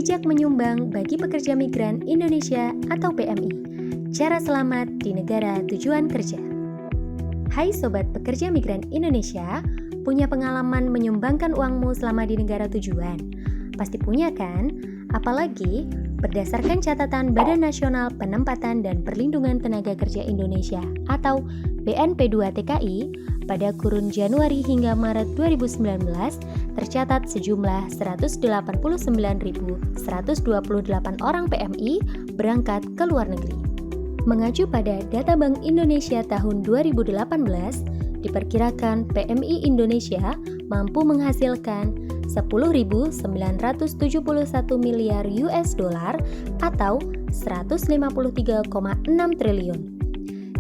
bijak menyumbang bagi pekerja migran Indonesia atau PMI. Cara selamat di negara tujuan kerja. Hai Sobat Pekerja Migran Indonesia, punya pengalaman menyumbangkan uangmu selama di negara tujuan? Pasti punya kan? Apalagi berdasarkan catatan Badan Nasional Penempatan dan Perlindungan Tenaga Kerja Indonesia atau BNP2TKI, pada kurun Januari hingga Maret 2019 tercatat sejumlah 189.128 orang PMI berangkat ke luar negeri. Mengacu pada data Bank Indonesia tahun 2018, diperkirakan PMI Indonesia mampu menghasilkan 10.971 miliar US dollar atau 153,6 triliun.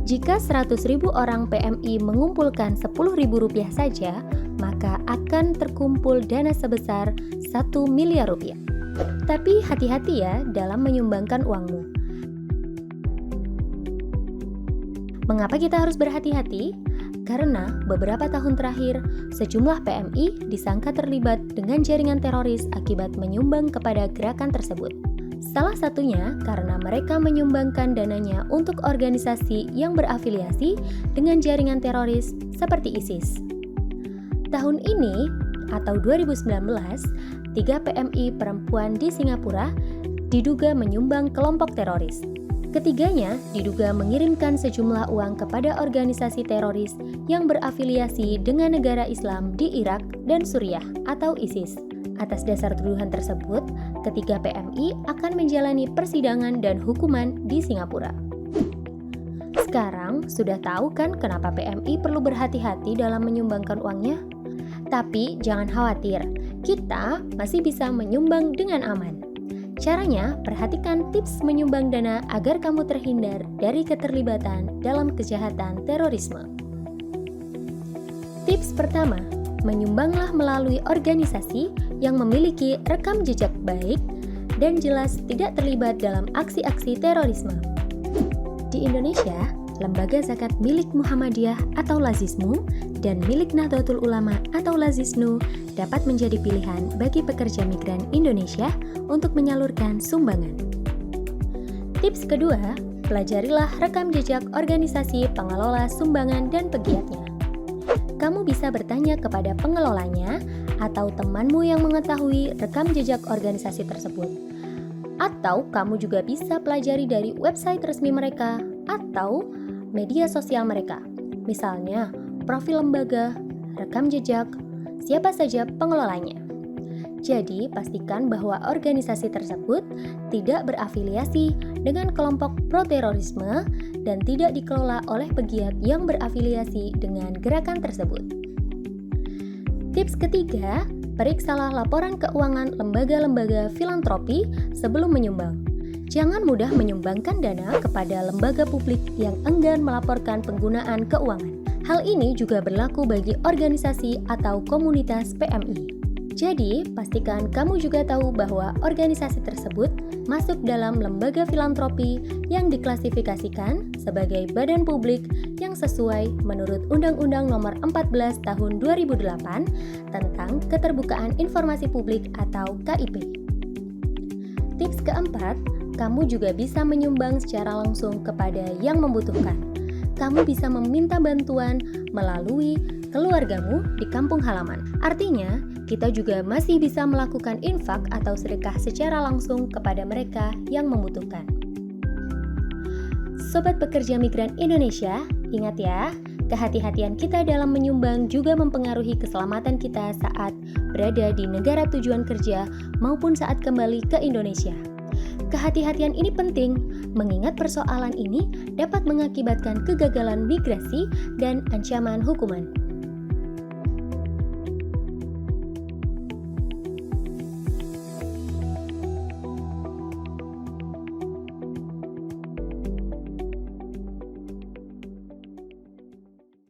Jika 100.000 orang PMI mengumpulkan Rp10.000 saja, maka akan terkumpul dana sebesar 1 miliar rupiah. Tapi hati-hati ya dalam menyumbangkan uangmu. Mengapa kita harus berhati-hati? Karena beberapa tahun terakhir, sejumlah PMI disangka terlibat dengan jaringan teroris akibat menyumbang kepada gerakan tersebut. Salah satunya karena mereka menyumbangkan dananya untuk organisasi yang berafiliasi dengan jaringan teroris seperti ISIS. Tahun ini, atau 2019, 3 PMI perempuan di Singapura diduga menyumbang kelompok teroris. Ketiganya diduga mengirimkan sejumlah uang kepada organisasi teroris yang berafiliasi dengan negara Islam di Irak dan Suriah atau ISIS. Atas dasar tuduhan tersebut, ketiga PMI akan menjalani persidangan dan hukuman di Singapura. Sekarang sudah tahu kan kenapa PMI perlu berhati-hati dalam menyumbangkan uangnya? Tapi jangan khawatir, kita masih bisa menyumbang dengan aman. Caranya, perhatikan tips menyumbang dana agar kamu terhindar dari keterlibatan dalam kejahatan terorisme. Tips pertama, menyumbanglah melalui organisasi yang memiliki rekam jejak baik dan jelas tidak terlibat dalam aksi-aksi terorisme. Di Indonesia, lembaga zakat milik Muhammadiyah atau Lazismu dan milik Nahdlatul Ulama atau Lazisnu dapat menjadi pilihan bagi pekerja migran Indonesia untuk menyalurkan sumbangan. Tips kedua, pelajarilah rekam jejak organisasi pengelola sumbangan dan pegiatnya. Kamu bisa bertanya kepada pengelolanya atau temanmu yang mengetahui rekam jejak organisasi tersebut. Atau kamu juga bisa pelajari dari website resmi mereka atau media sosial mereka. Misalnya, profil lembaga, rekam jejak, siapa saja pengelolanya. Jadi, pastikan bahwa organisasi tersebut tidak berafiliasi dengan kelompok pro-terorisme dan tidak dikelola oleh pegiat yang berafiliasi dengan gerakan tersebut. Tips ketiga, periksalah laporan keuangan lembaga-lembaga filantropi sebelum menyumbang. Jangan mudah menyumbangkan dana kepada lembaga publik yang enggan melaporkan penggunaan keuangan. Hal ini juga berlaku bagi organisasi atau komunitas PMI. Jadi, pastikan kamu juga tahu bahwa organisasi tersebut masuk dalam lembaga filantropi yang diklasifikasikan sebagai badan publik yang sesuai menurut Undang-Undang Nomor 14 Tahun 2008 tentang Keterbukaan Informasi Publik atau KIP. Tips keempat, kamu juga bisa menyumbang secara langsung kepada yang membutuhkan. Kamu bisa meminta bantuan melalui keluargamu di kampung halaman. Artinya, kita juga masih bisa melakukan infak atau sedekah secara langsung kepada mereka yang membutuhkan. Sobat Pekerja Migran Indonesia, ingat ya, kehati-hatian kita dalam menyumbang juga mempengaruhi keselamatan kita saat berada di negara tujuan kerja maupun saat kembali ke Indonesia. Kehati-hatian ini penting, mengingat persoalan ini dapat mengakibatkan kegagalan migrasi dan ancaman hukuman.